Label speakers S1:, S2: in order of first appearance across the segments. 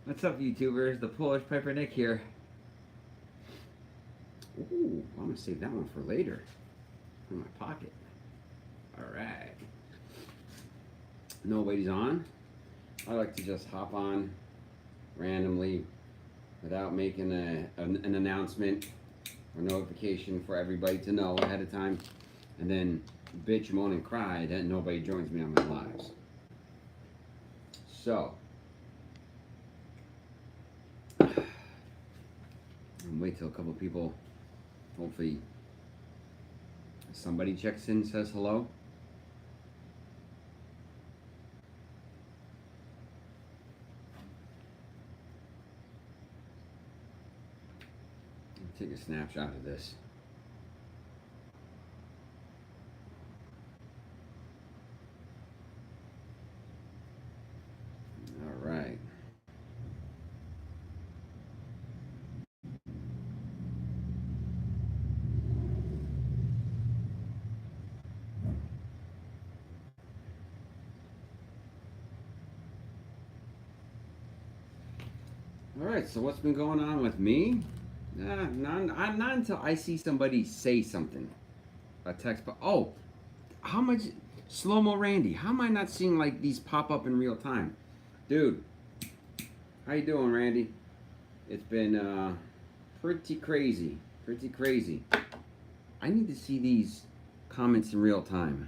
S1: What's up, YouTubers? The Polish Piper Nick here. Ooh, I'm gonna save that one for later. In my pocket. Alright. Nobody's on. I like to just hop on randomly without making an announcement or notification for everybody to know ahead of time, and then bitch, moan, and cry that nobody joins me on my lives. So, wait till a couple people, hopefully somebody checks in, says hello. Take a snapshot of this. All right. All right, so what's been going on with me? Not until I see somebody say something. A text, but oh, how much slow-mo Randy? How am I not seeing like these pop up in real time? Dude, how you doing, Randy? It's been pretty crazy. Pretty crazy. I need to see these comments in real time.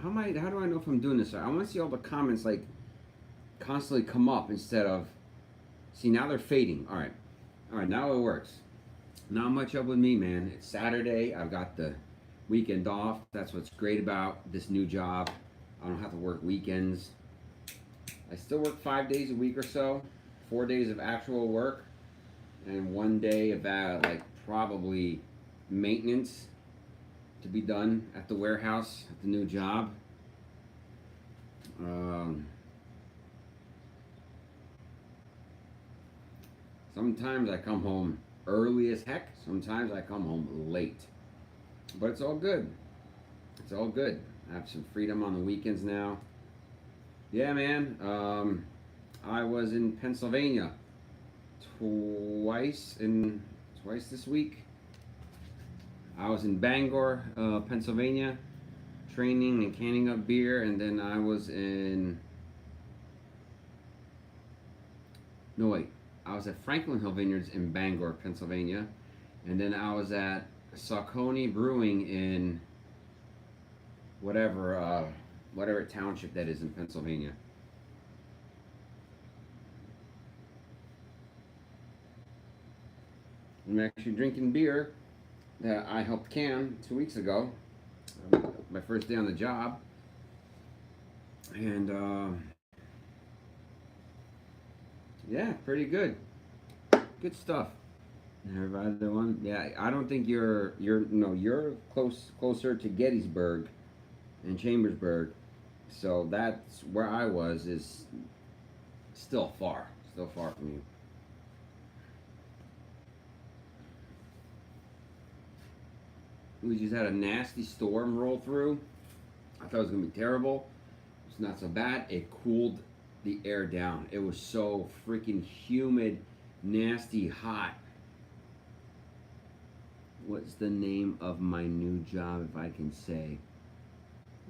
S1: How do I know if I'm doing this right? I want to see all the comments like constantly come up instead of, see, now they're fading. All right, now it works. Not much up with me, man. It's Saturday. I've got the weekend off. That's what's great about this new job. I don't have to work weekends. I still work 5 days a week or so, 4 days of actual work, and 1 day of like probably maintenance to be done at the warehouse at the new job. Sometimes I come home early as heck. Sometimes I come home late. But it's all good. It's all good. I have some freedom on the weekends now. Yeah, man. I was in Pennsylvania twice this week. I was in Bangor, Pennsylvania, training and canning up beer, and then I was in. No, wait. I was at Franklin Hill Vineyards in Bangor, Pennsylvania, and then I was at Saucony Brewing in whatever township that is in Pennsylvania. I'm actually drinking beer that I helped can 2 weeks ago, my first day on the job, and yeah, pretty good. Good stuff. Everybody the one? Yeah, I don't think you're closer to Gettysburg and Chambersburg, so that's where I was. Is still far from you. We just had a nasty storm roll through. I thought it was gonna be terrible. It's not so bad. It cooled the air down. It was so freaking humid, nasty, hot. What's the name of my new job, if I can say?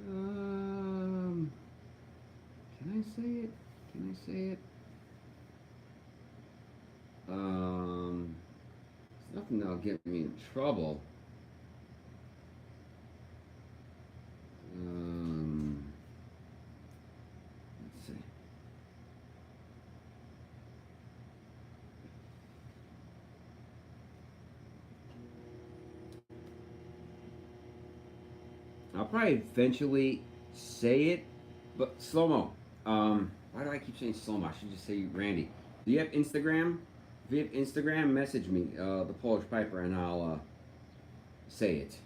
S1: Can I say it? Can I say it? It's nothing that'll get me in trouble. Let's see. I'll probably eventually say it, but slow-mo. Why do I keep saying slow-mo? I should just say Randy. Do you have Instagram? If you have Instagram, message me, the Polish Piper, and I'll say it.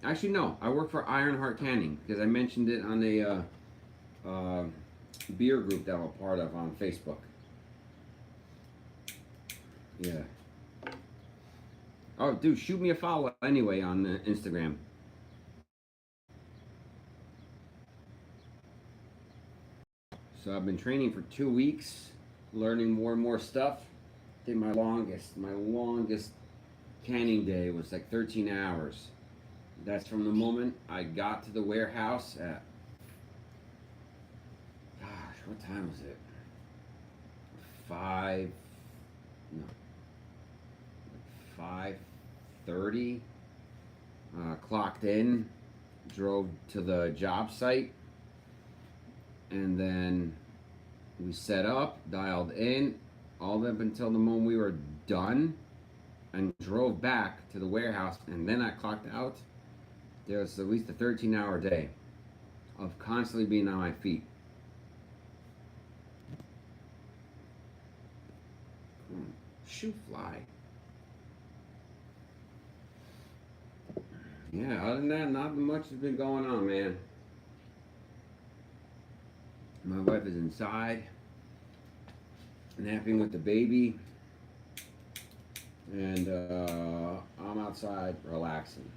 S1: Actually, no. I work for Ironheart Canning because I mentioned it on the beer group that I'm a part of on Facebook. Yeah. Oh, dude, shoot me a follow anyway on Instagram. So I've been training for 2 weeks, learning more and more stuff. I think my longest canning day was like 13 hours. That's from the moment I got to the warehouse at, gosh, what time was it? 5, no, 5:30. Clocked in, drove to the job site, and then we set up, dialed in, all up until the moment we were done, and drove back to the warehouse, and then I clocked out. There was at least a 13-hour day of constantly being on my feet. Shoe fly. Yeah, other than that, not much has been going on, man. My wife is inside, napping with the baby, and I'm outside relaxing.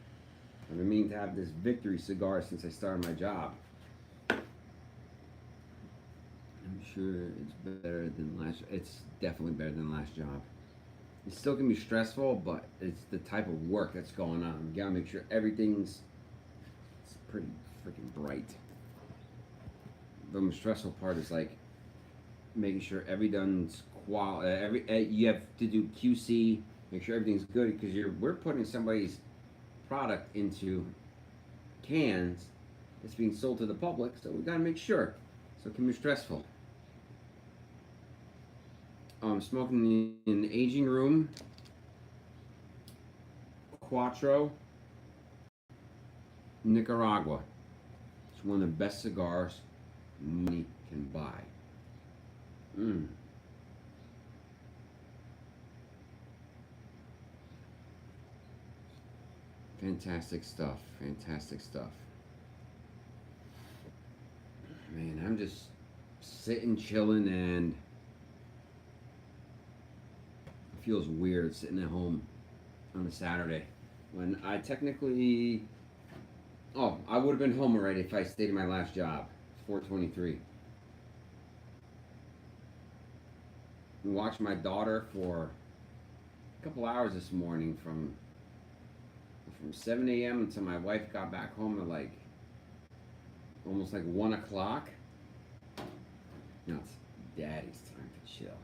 S1: I've been meaning to have this victory cigar since I started my job. I'm sure it's better than last. It's definitely better than last job. It still can be stressful, but it's the type of work that's going on. You gotta make sure everything's it's pretty freaking bright. The most stressful part is like making sure everything's you have to do QC, make sure everything's good because we're putting somebody's product into cans that's being sold to the public, so we gotta make sure. So it can be stressful. Smoking in the aging room. Quattro, Nicaragua. It's one of the best cigars money can buy. Fantastic stuff. Fantastic stuff. Man, I'm just sitting, chilling, and it feels weird sitting at home on a Saturday when I technically. Oh, I would have been home already if I stayed in my last job. It's 4:23. I watched my daughter for a couple hours this morning from 7 a.m. until my wife got back home at like almost like 1 o'clock. Now it's daddy's time to chill.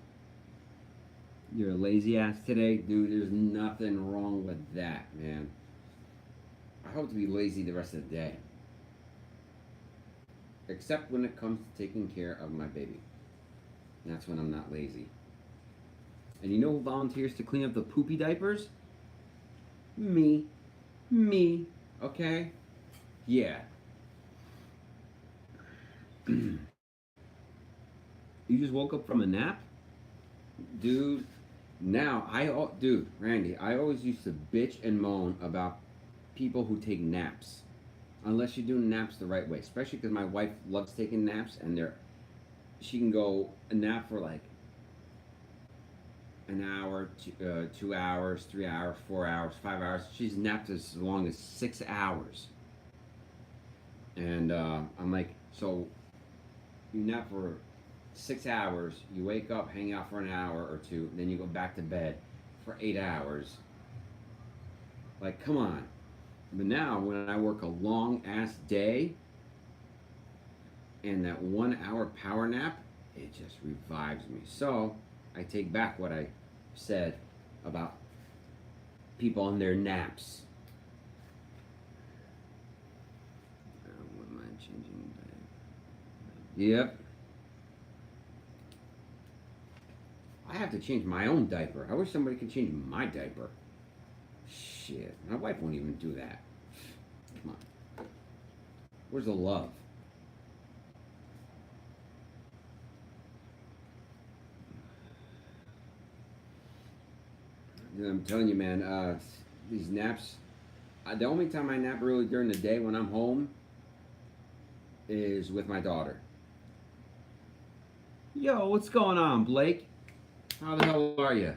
S1: You're a lazy ass today? Dude, there's nothing wrong with that, man. I hope to be lazy the rest of the day. Except when it comes to taking care of my baby. That's when I'm not lazy. And you know who volunteers to clean up the poopy diapers? Me. Okay? Yeah. You just woke up from a nap? Dude, Randy, I always used to bitch and moan about people who take naps. Unless you're doing naps the right way. Especially because my wife loves taking naps and she can go a nap for like an hour, 2 hours, 3 hours, 4 hours, 5 hours. She's napped as long as 6 hours. And I'm like, so you nap for 6 hours, you wake up, hang out for an hour or two, then you go back to bed for 8 hours. Like, come on. But now, when I work a long ass day and that 1 hour power nap, it just revives me. So, I take back what I said about people on their naps. What am I changing? Yep. I have to change my own diaper. I wish somebody could change my diaper. Shit, my wife won't even do that. Come on. Where's the love? I'm telling you, man, these naps, the only time I nap really during the day when I'm home is with my daughter. Yo, what's going on, Blake? How the hell are you?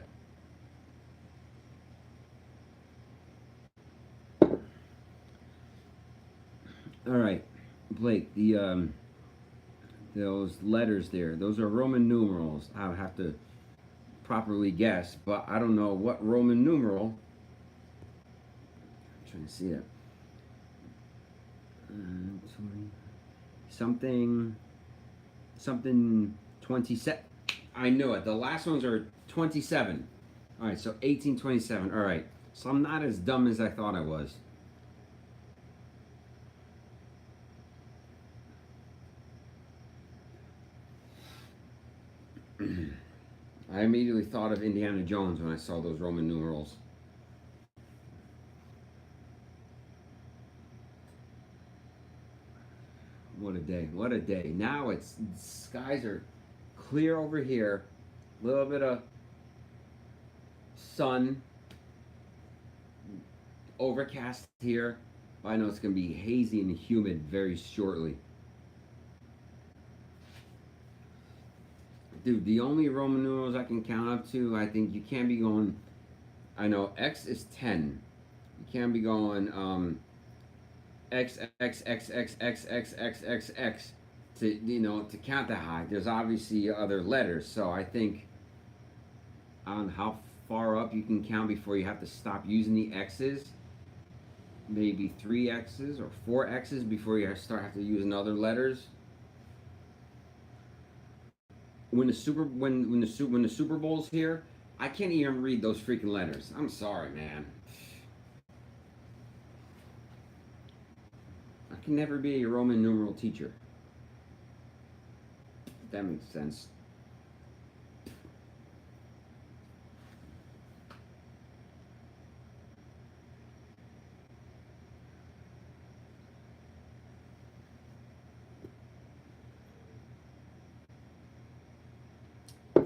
S1: All right, Blake. those letters there. Those are Roman numerals. I would have to properly guess, but I don't know what Roman numeral. I'm trying to see it. 20, something, something 27. I knew it. The last ones are 27. All right, so 1827. All right, so I'm not as dumb as I thought I was. I immediately thought of Indiana Jones when I saw those Roman numerals. What a day. What a day. Now it's skies are clear over here. A little bit of sun, overcast here. I know it's going to be hazy and humid very shortly. Dude, the only Roman numerals I can count up to, I think you can't be going. I know X is 10. You can't be going X X X X X X X X X to to count that high. There's obviously other letters, so I think on how far up you can count before you have to stop using the X's. Maybe 3 X's or 4 X's before you have to use other letters. When the Super Bowl's here, I can't even read those freaking letters. I'm sorry, man. I can never be a Roman numeral teacher. If that makes sense.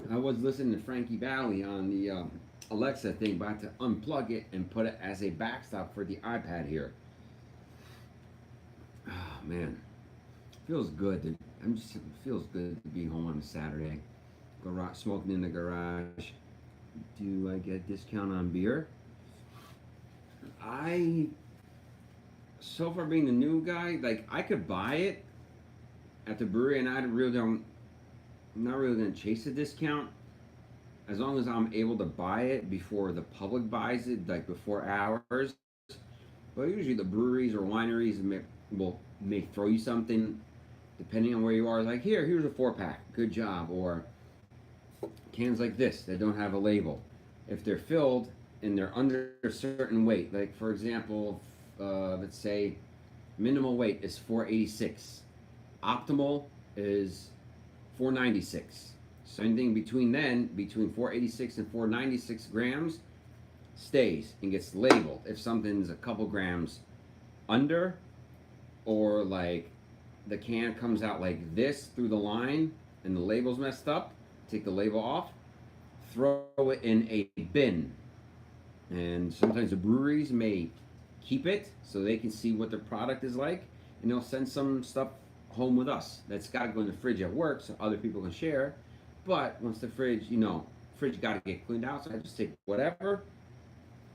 S1: I was listening to Frankie Valli on the Alexa thing, but I had to unplug it and put it as a backstop for the iPad here. Oh man, feels good. It feels good to be home on a Saturday. Garage, smoking in the garage. Do I get a discount on beer? So far being the new guy, like I could buy it at the brewery, and I'm not really gonna chase a discount as long as I'm able to buy it before the public buys it, like before hours. But usually the breweries or wineries may throw you something depending on where you are. Like here's a 4-pack, good job, or cans like this that don't have a label. If they're filled and they're under a certain weight, like for example, let's say minimal weight is 486, optimal is 496. So anything between 486 and 496 grams stays and gets labeled. If something's a couple grams under, or like the can comes out like this through the line and the label's messed up, take the label off, throw it in a bin. And sometimes the breweries may keep it so they can see what their product is like, and they'll send some stuff home with us that's got to go in the fridge at work so other people can share. But once the fridge got to get cleaned out, so I just take whatever.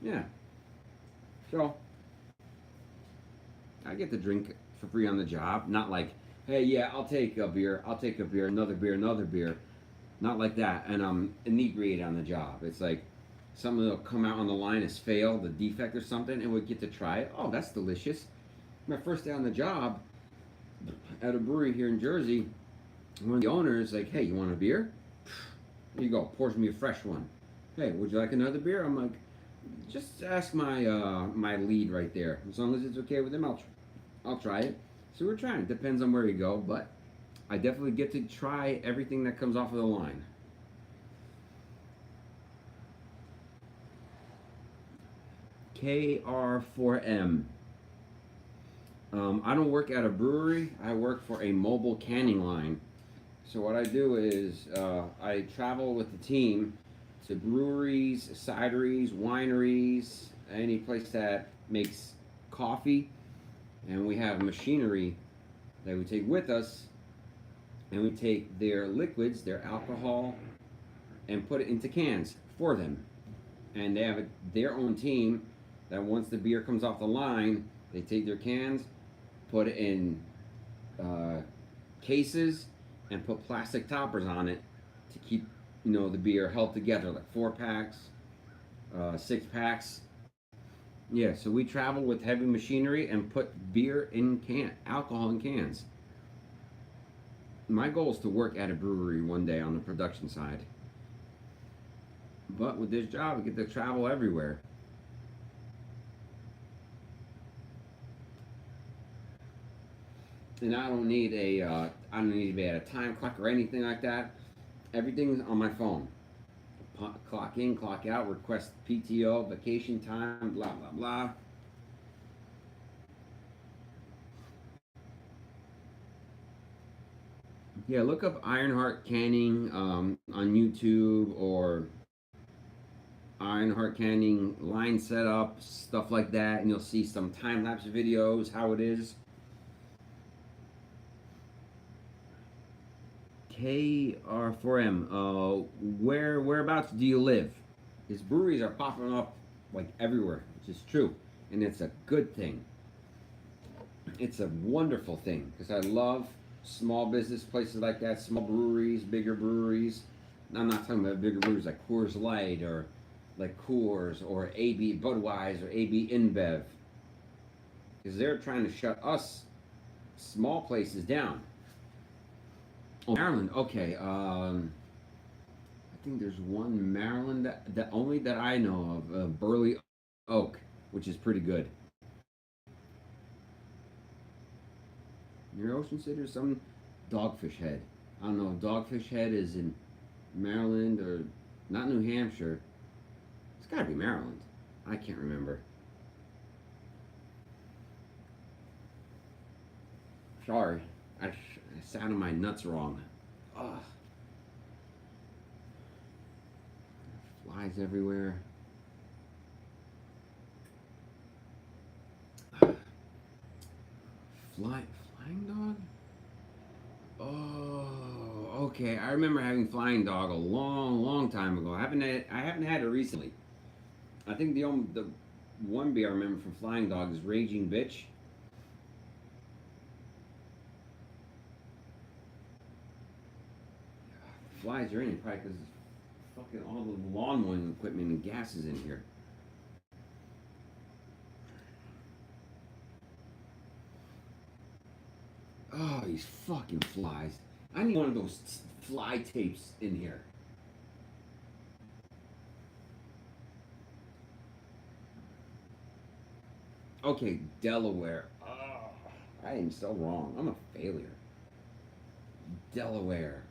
S1: Yeah. So I get to drink for free on the job. Not like, hey, yeah, I'll take a beer, another beer. Not like that. And I'm inebriated on the job. It's like something that'll come out on the line as failed, a defect or something, and we get to try it. Oh, that's delicious. My first day on the job at a brewery here in Jersey, one of the owners like, hey, you want a beer? Here you go. Pours me a fresh one. Hey, would you like another beer? I'm like, just ask my lead right there. As long as it's okay with him, I'll try it. So we're trying. Depends on where you go, but I definitely get to try everything that comes off of the line. KR4M. I don't work at a brewery. I work for a mobile canning line. So what I do is I travel with the team to breweries, cideries, wineries, any place that makes coffee, and we have machinery that we take with us, and we take their liquids, their alcohol, and put it into cans for them. And they have their own team that once the beer comes off the line, they take their cans, put it in cases, and put plastic toppers on it to keep, the beer held together, like 4 packs, 6 packs. Yeah, so we travel with heavy machinery and put beer in alcohol in cans. My goal is to work at a brewery one day on the production side. But with this job, I get to travel everywhere. And I don't need I don't need to be at a time clock or anything like that. Everything's on my phone. Clock in, clock out, request PTO, vacation time, blah blah blah. Yeah, look up Ironheart Canning on YouTube, or Ironheart Canning line setup, stuff like that, and you'll see some time lapse videos how it is. KR4M, whereabouts do you live? These breweries are popping up like everywhere, which is true, and it's a good thing. It's a wonderful thing because I love small business places like that, small breweries, bigger breweries. I'm not talking about bigger breweries like Coors Light or like Coors or AB Budweiser or AB InBev, because they're trying to shut us small places down. Oh, Maryland. Okay. I think there's one Maryland that only that I know of, Burley Oak, which is pretty good. Near Ocean City, or some Dogfish Head. I don't know if Dogfish Head is in Maryland or not New Hampshire. It's got to be Maryland. I can't remember. Sorry, I sounded my nuts wrong. Ugh. Flies everywhere. Flying dog? Oh, okay. I remember having flying dog a long, long time ago. I haven't had it recently. I think the one beer I remember from Flying Dog is Raging Bitch. Flies are in it probably because fucking all the lawn mowing equipment and gases in here. Oh, these fucking flies. I need one of those fly tapes in here. Okay, Delaware. Oh, I am so wrong. I'm a failure. Delaware.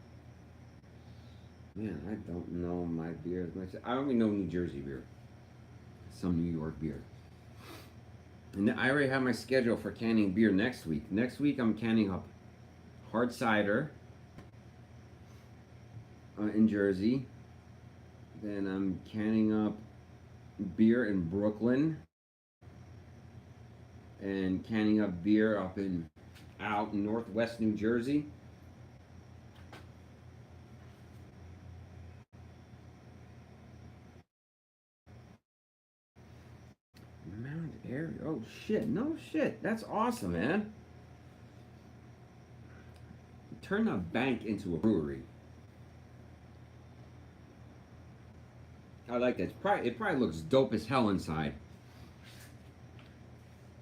S1: Man, I don't know my beer as much. I only know New Jersey beer. Some New York beer. And I already have my schedule for canning beer next week. Next week I'm canning up hard cider in Jersey. Then I'm canning up beer in Brooklyn. And canning up beer out in northwest New Jersey. Mount Airy. Oh shit! No shit. That's awesome, man. Turn a bank into a brewery. I like that. It probably looks dope as hell inside.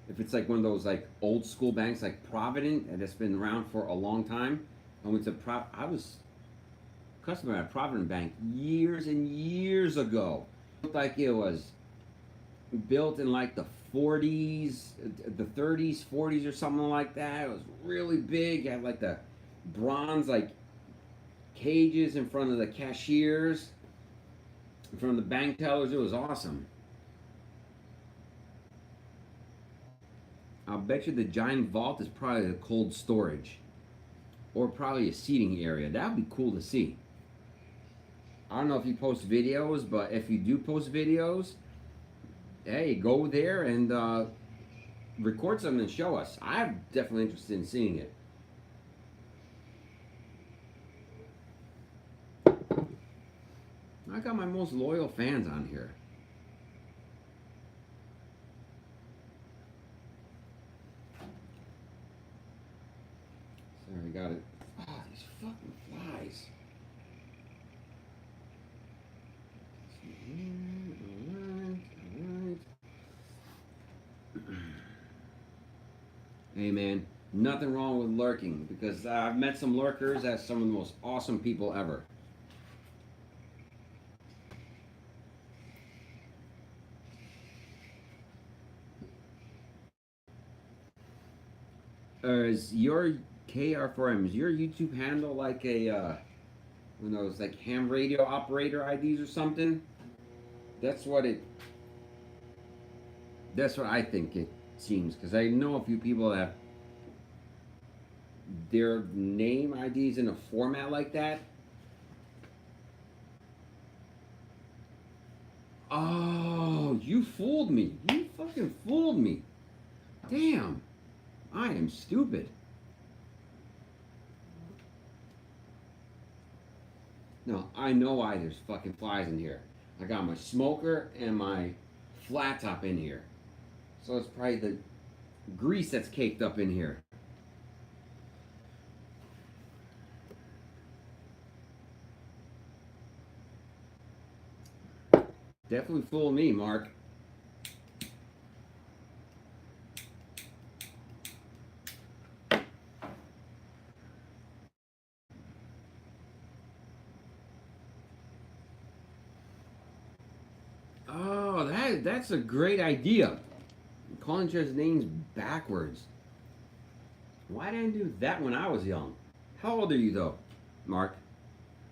S1: If it's like one of those like old school banks like Provident that's been around for a long time. I was a customer at Provident Bank years and years ago. It looked like it was built in like the 40s, the 30s, 40s or something like that. It was really big. It had like the bronze like cages in front of the cashiers, in front of the bank tellers. It was awesome. I'll bet you the giant vault is probably the cold storage, or probably a seating area. That would be cool to see. I don't know if you post videos, but if you do post videos, hey, go there and record something and show us. I'm definitely interested in seeing it. I got my most loyal fans on here. Sorry, got it. Oh, these These fucking flies. Alright. Hey man, nothing wrong with lurking because I've met some lurkers as some of the most awesome people ever. Is your KR4M, is your YouTube handle like a, one of those like ham radio operator IDs or something? That's what it, that's what I think it seems, because I know a few people that have their name IDs in a format like that. Oh, you fooled me. You fucking fooled me. Damn. I am stupid. No, I know why there's fucking flies in here. I got my smoker and my flat top in here. So it's probably the grease that's caked up in here. Definitely fooled me, Mark. Oh, that's a great idea. Calling each other's names backwards. Why didn't I do that when I was young? How old are you though, Mark?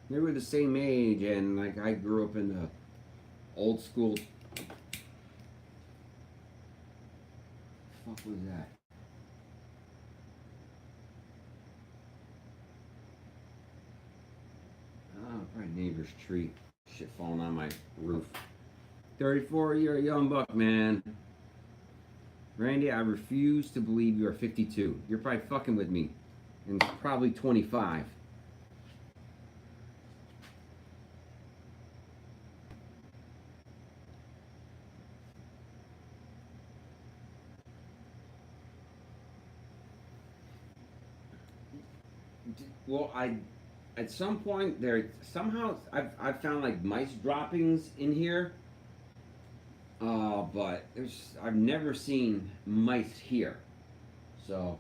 S1: Maybe we're the same age, and like I grew up in the old school. What was that? Oh, probably neighbor's tree. Shit falling on my roof. 34, you're a young buck, man. Randy, I refuse to believe you are 52. You're probably fucking with me. And probably 25. Well, at some point there somehow I've found like mice droppings in here. But I've never seen mice here. So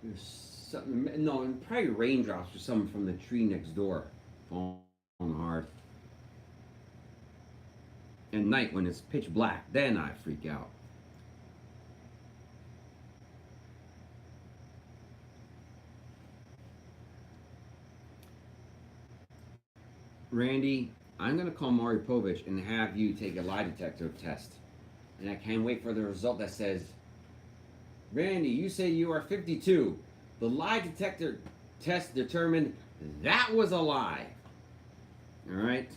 S1: there's something, no, and probably raindrops or something from the tree next door falling hard. At night when it's pitch black, then I freak out. Randy, I'm gonna call Maury Povich and have you take a lie detector test. And I can't wait for the result that says, Randy, you say you are 52. The lie detector test determined that was a lie. All right?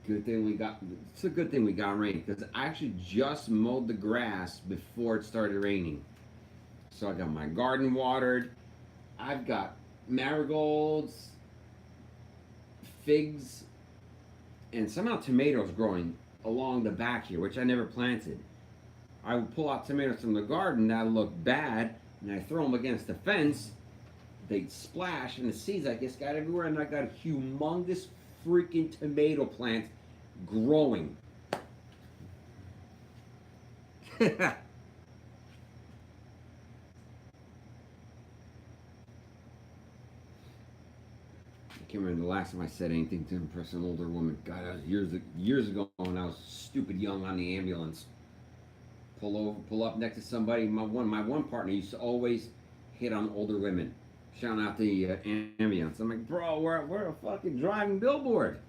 S1: Good thing we got, it's a good thing we got rain because I actually just mowed the grass before it started raining. So I got my garden watered. I've got marigolds, figs, and somehow tomatoes growing along the back here, which I never planted. I would pull out tomatoes from the garden that look bad, and I throw them against the fence. They'd splash, and the seeds I guess got everywhere, and I got a humongous freaking tomato plant growing. I can't remember the last time I said anything to impress an older woman. God, that was years ago when I was stupid young on the ambulance. Pull up next to somebody. My one partner used to always hit on older women, shouting out the ambulance. I'm like, bro, we're a fucking driving billboard.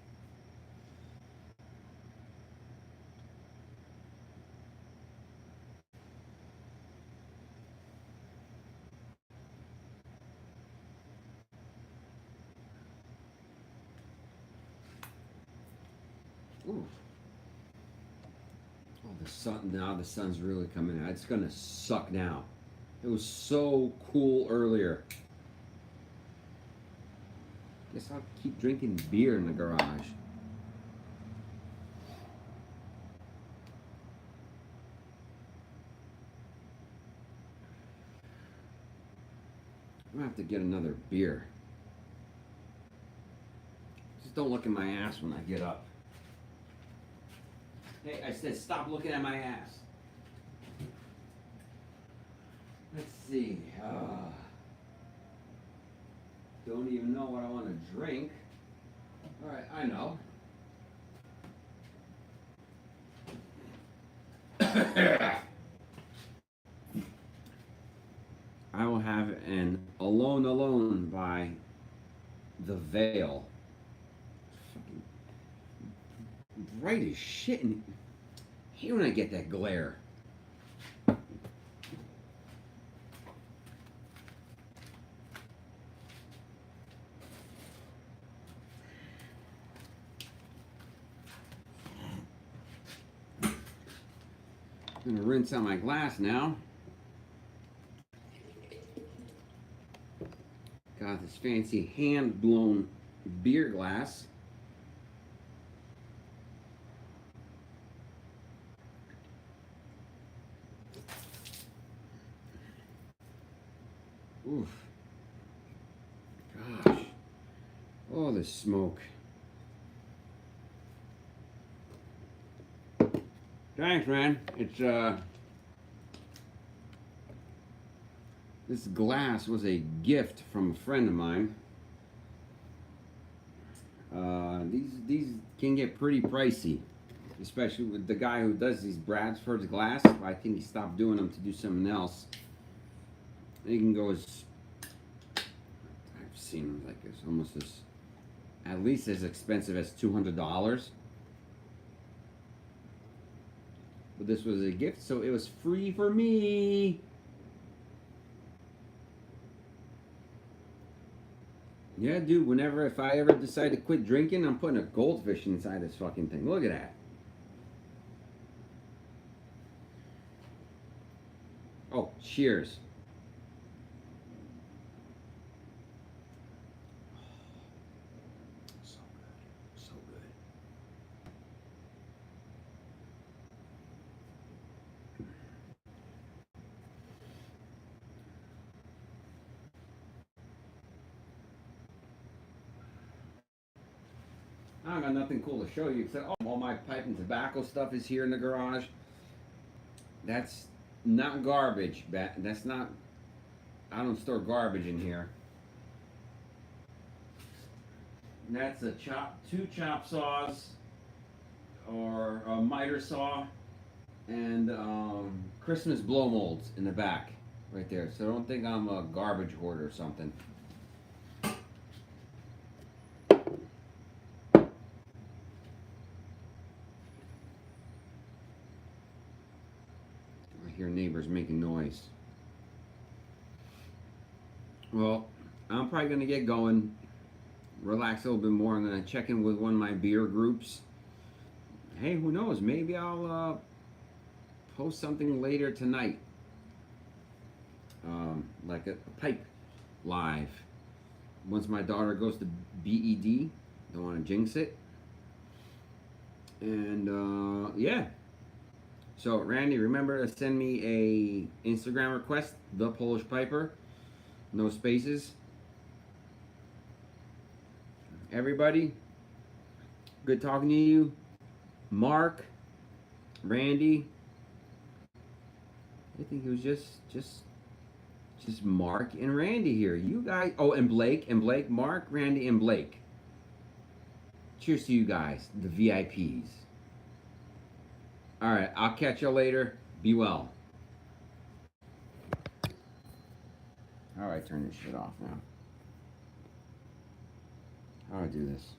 S1: Ooh. Oh, the sun, now the sun's really coming out. It's gonna suck now. It was so cool earlier. Guess I'll keep drinking beer in the garage. I'm gonna have to get another beer. Just don't look at my ass when I get up. Hey, I said stop looking at my ass. Let's see. Don't even know what I want to drink. All right, I know. I will have an Alone Alone by The Veil. Fucking bright as shit. And I hate when I get that glare. I'm gonna rinse out my glass now. Got this fancy hand-blown beer glass. Oof. Gosh. Oh, the smoke. Thanks, man. It's this glass was a gift from a friend of mine. These can get pretty pricey, especially with the guy who does these Bradford's glass. I think he stopped doing them to do something else. They can go as, I've seen them like it's almost as, at least as expensive as $200. But this was a gift, so it was free for me. Yeah, dude, whenever, if I ever decide to quit drinking, I'm putting a goldfish inside this fucking thing. Look at that. Oh, cheers. So good. So good. I got nothing cool to show you except all my pipe and tobacco stuff is here in the garage. That's not garbage. That's not. I don't store garbage in here. And that's a two chop saws, or a miter saw, and Christmas blow molds in the back, right there. So don't think I'm a garbage hoarder or something. I hear neighbors making noise. Well, I'm probably gonna get going, relax a little bit more. I'm gonna check in with one of my beer groups. Hey, who knows? Maybe I'll post something later tonight, like a pipe live. Once my daughter goes to BED, don't want to jinx it. And yeah. So Randy, remember to send me a Instagram request, The Polish Piper, no spaces. Everybody, good talking to you. Mark, Randy. I think it was just Mark and Randy here. You guys, oh, and Blake, Mark, Randy, and Blake. Cheers to you guys, the VIPs. All right, I'll catch you later. Be well. All right, turn this shit off now. How do I do this?